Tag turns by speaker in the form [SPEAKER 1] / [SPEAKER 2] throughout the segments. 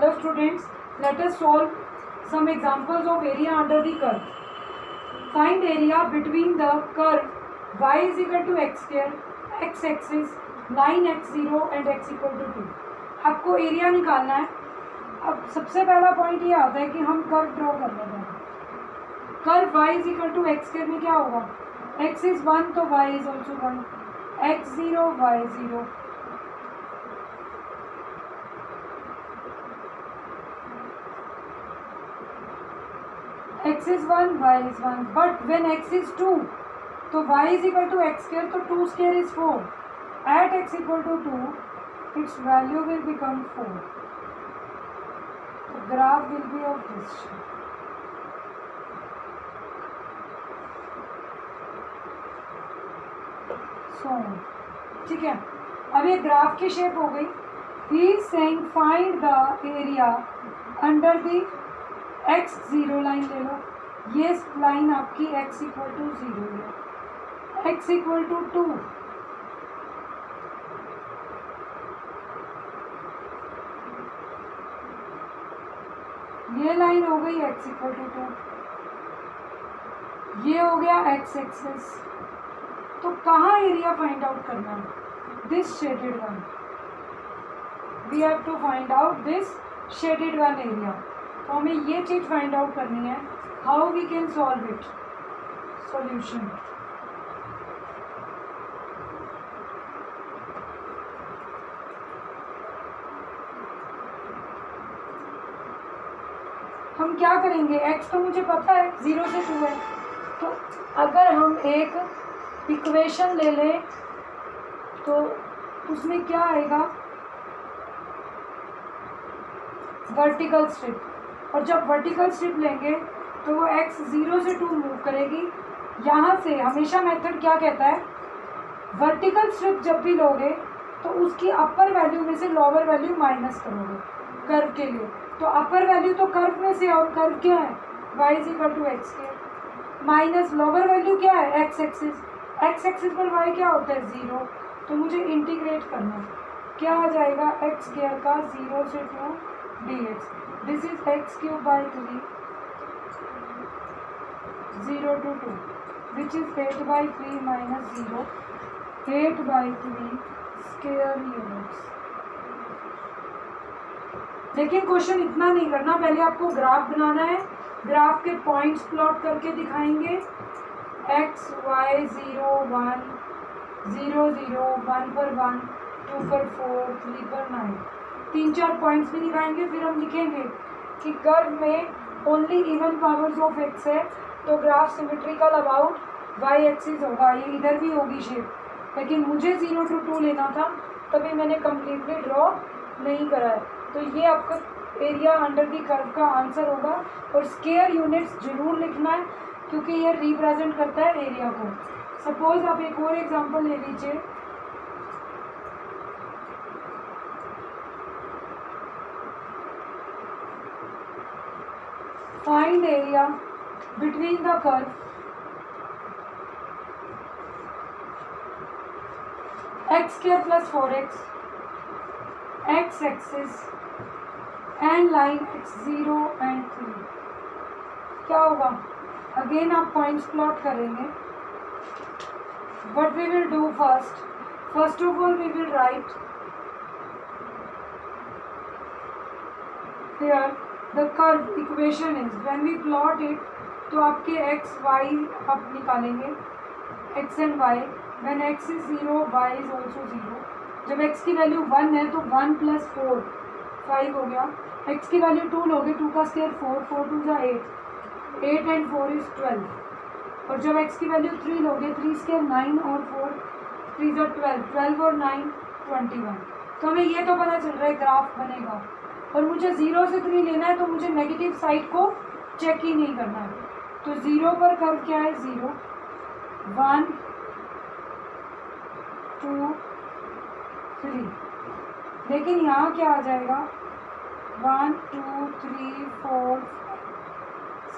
[SPEAKER 1] Hello students, let us solve some examples of area under the curve. Find area between the curve y is equal to x square, x axis, line x0 and x equal to 2. आपको area निकालना है. अब सबसे पहला point ये आता है कि हम कर्व ड्रॉ कर लेते हैं. Curve y is equal to x square में क्या होगा, x इज 1 तो y is also 1, x0 y0. x is 1 y is 1, but when x is 2 तो y is equal to x square, तो 2 square is 4. At x equal to 2 its value will become 4. The graph will be of this shape. So ठीक है, अब ये graph की shape हो गई. He is saying find the area under the x0 line ले लो. ये लाइन आपकी x इक्वल टू 0 है, x इक्वल टू 2. ये लाइन हो गई x इक्वल टू 2. ये हो गया x एक्सिस. तो कहाँ एरिया फाइंड आउट करना है? This shaded one. We have to find out this shaded one area. तो हमें ये चीज़ फाइंड आउट करनी है. How we can solve it? Solution. हम क्या करेंगे, x तो मुझे पता है 0 से 2 है. तो अगर हम एक इक्वेशन ले लें तो उसमें क्या आएगा, वर्टिकल स्ट्रिप. और जब वर्टिकल स्ट्रिप लेंगे तो वो x 0 से 2 मूव करेगी. यहाँ से हमेशा मेथड क्या कहता है, वर्टिकल स्ट्रिप जब भी लोगे तो उसकी अपर वैल्यू में से लोअर वैल्यू माइनस करोगे कर्व के लिए. तो अपर वैल्यू तो कर्व में से, और कर्व क्या है y is equal to x square, minus lower value क्या है x एक्सिस. x एक्सिस पर y क्या होता है 0. तो मुझे इंटीग्रेट करना है. क्या आ जाएगा, x स्क्वायर का 0 से 2 dx. This is x cube by 3 0 to 2 which is 8 by 3 minus 0 8 by 3 square units. लेकिन क्वेश्चन इतना नहीं करना, पहले आपको ग्राफ बनाना है. ग्राफ के पॉइंट्स प्लॉट करके दिखाएंगे. x y 0 1 0 0 1 पर 1 2 पर 4 3 पर 9 3-4 पॉइंट्स भी दिखाएंगे. फिर हम लिखेंगे कि कर्व में only even powers of x है, तो graph symmetrical about y axis होगा. ये इधर भी होगी शेप, लेकिन मुझे 0 to 2 लेना था, तभी मैंने कम्प्लीटली ड्रॉ नहीं करा है. तो ये आपका एरिया अंडर दी कर्व का आंसर होगा. और स्क्वायर यूनिट्स जरूर लिखना है क्योंकि ये रिप्रेजेंट करता है एरिया को. सपोज आप एक और एग्जांपल ले लीजिए. Find area between the curve x square plus 4x, x axis and line x0 and 3. क्या होगा, अगेन आप पॉइंट्स प्लॉट करेंगे. What we will do first of all we will write here the curve equation is, when we plot it तो आपके x y आप निकालेंगे, x and y. When x is 0 y is also 0. जब x की value 1 है तो 1 plus 4 5 हो गया. x की वैल्यू 2 लोगे, 2 का स्क्वायर 4 4 2 जा 8 8 एंड 4 इज 12. और जब x की वैल्यू 3 लोगे, 3 स्क्वायर 9 और 4 3 जा 12 12 और 9 21. तो हमें ये तो पता चल रहा है ग्राफ बनेगा. और मुझे 0 से 3 लेना है, तो मुझे नेगेटिव साइड को चेक ही नहीं करना है. तो 0 पर कर्व क्या है, 0 1 2 3. लेकिन यहाँ क्या आ जाएगा, 1 2 3 4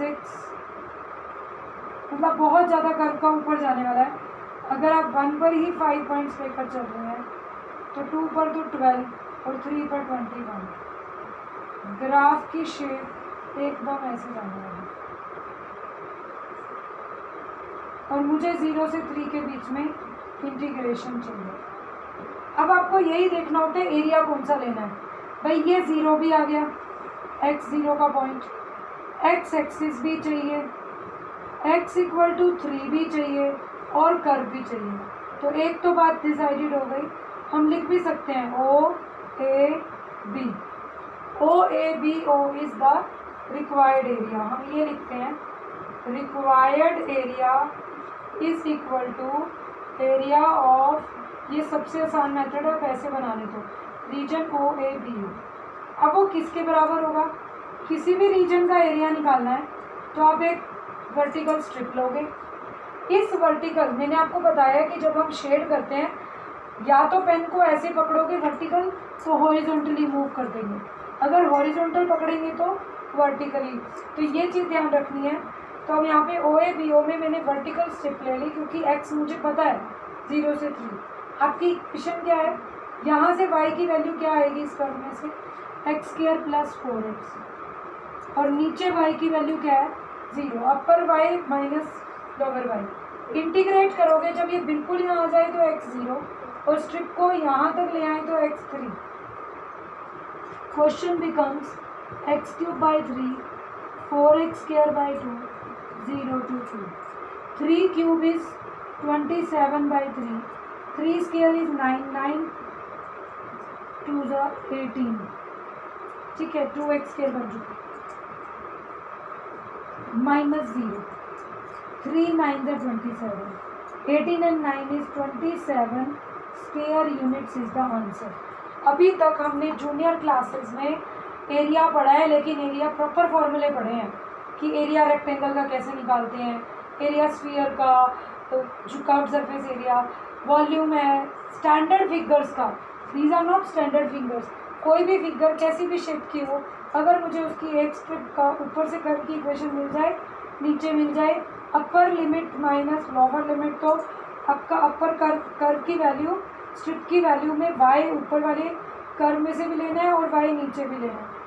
[SPEAKER 1] 6. मतलब बहुत ज़्यादा कर्व का ऊपर जाने वाला है. अगर आप 1 पर ही 5 पॉइंट्स लेकर चल रहे हैं तो 2 पर तो 12 और 3 पर 21. ग्राफ की शेप एकदम ऐसे जाने वाली और मुझे 0 से 3 के बीच में इंटीग्रेशन चाहिए। अब आपको यही देखना होता है एरिया कौन सा लेना है। भाई ये 0 भी आ गया, x0 का पॉइंट, x एक्सिस भी चाहिए, x इक्वल टू 3 भी चाहिए और कर्व भी चाहिए। तो एक तो बात डिसाइडेड हो गई, हम लिख भी सकते हैं O A B, O A B O is the required area. हम ये लिखते हैं required area is equal to area of, ये सबसे आसान मेथड है पैसे बनाने तो, रीजन ओ ए बी ओ। अब वो किसके बराबर होगा, किसी भी रीजन का एरिया निकालना है तो आप एक वर्टिकल स्ट्रिप लोगे। इस वर्टिकल, मैंने आपको बताया कि जब हम शेड करते हैं या तो पेन को ऐसे पकड़ोगे वर्टिकल तो हॉरिजॉन्टली मूव कर देंगे, अगर हॉरिजॉन्टल पकड़ेंगे तो वर्टिकली। तो ये चीज़ ध्यान रखनी है। तो अब यहाँ पे ओ ए बी ओ में मैंने वर्टिकल स्ट्रिप ले ली क्योंकि एक्स मुझे पता है 0 से 3। आपकी क्वेश्चन क्या है, यहाँ से वाई की वैल्यू क्या आएगी इस कर्व में से, x² प्लस 4x और नीचे वाई की वैल्यू क्या है 0, upper Y minus lower Y. Integrate करोगे जब ये बिल्कुल यहाँ आ जाए तो x0 और स्ट्रिप को यहाँ तक ले आए तो x3। Question becomes x³ by 3, 4x² by 2, 0 to 2. 3 cube is 27 by 3. 3 square is 9, 9 2 the 18. ठीक है, 2x स्क्वायर बन चुका, minus 0, 3 9 the 27, 18 and 9 is 27 square units is the answer. अभी तक हमने जूनियर क्लासेस में एरिया पढ़ा है, लेकिन एरिया प्रॉपर फॉर्मूले पढ़े हैं कि एरिया रेक्टेंगल का कैसे निकालते हैं, एरिया स्फीयर का, जो कर्व सरफेस एरिया, वॉल्यूम है, स्टैंडर्ड फिगर्स का। These are not standard figures, कोई भी फिगर कैसी भी शेप की हो, अगर मुझे उसकी एक स्ट्रिप का ऊपर से कर्व की इक्वेशन मिल जाए, नीचे मिल जाए, upper limit minus lower limit, तो आपका अपर कर्व की वैल्यू स्ट्रिप की वैल्यू में वाई ऊपर वाले कर्व में से भी लेना है और वाई नीचे भी लेना है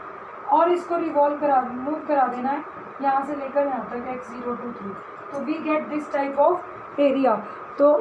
[SPEAKER 1] और इसको रिवॉल्व मूव करा देना है यहाँ से लेकर यहाँ तक x0 to 3। तो we get this type of area. तो